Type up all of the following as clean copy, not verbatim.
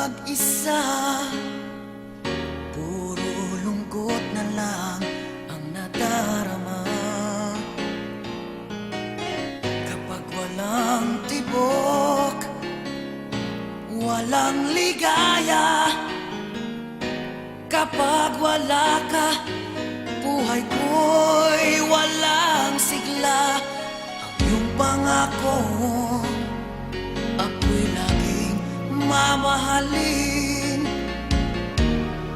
mag-isa, puro lungkot na lang ang nadarama. Kapag walang tibok, walang ligaya. Kapag wala ka, buhay ko'y walang sigla. Ang iyong pangako, ako'y laging mamahalin.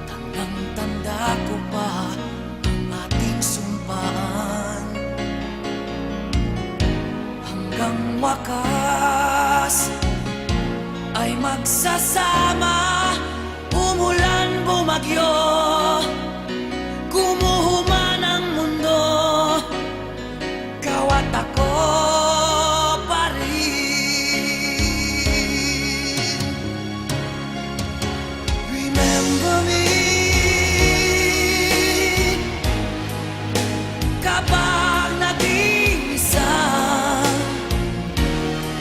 Tandang-tanda ko pa ang ating sumpaan. Hanggang wakas ay magsasama. Umulan, bumagyo, gumuho man ang mundo, ikaw at ako pa rin. Remember me kapag nag-iisa,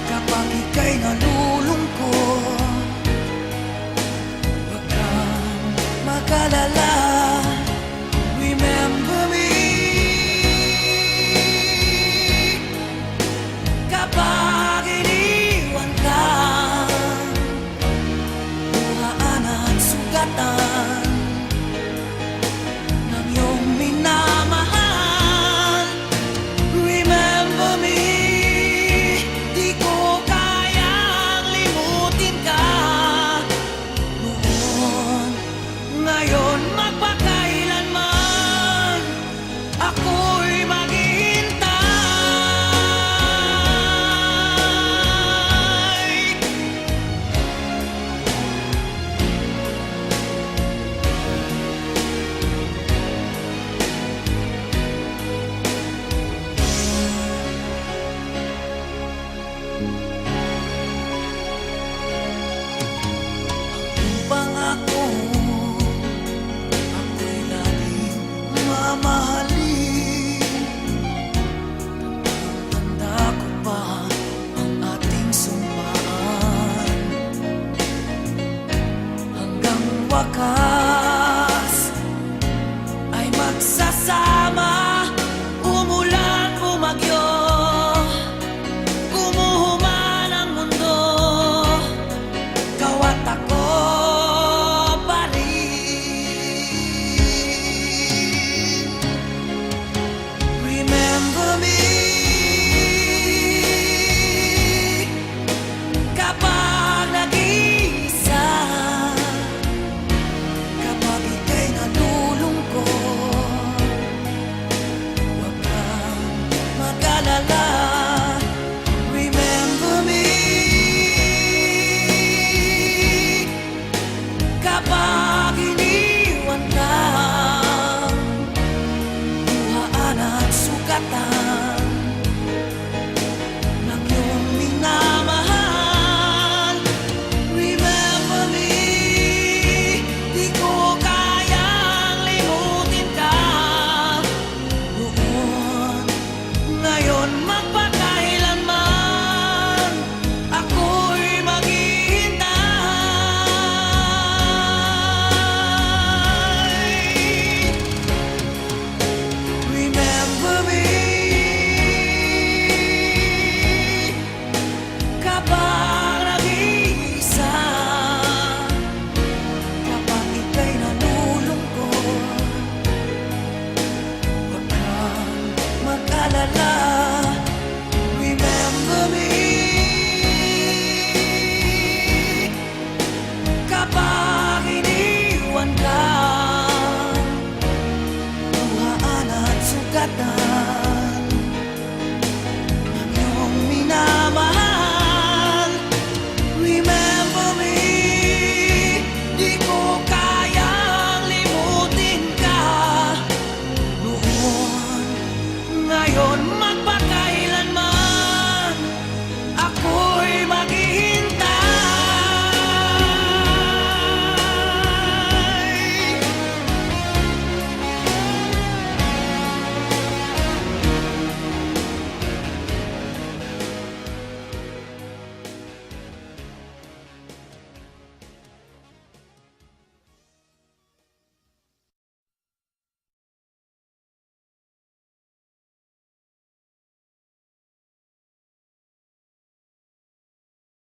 kapag ika'y nalulungkot. Magalala, remember me kapag iniwan ka, buhaan at sugatan ng iyong minamahal. Remember me, di ko kayang limutin ka noon. Ngayon magpakailanman ako'y maghihintay.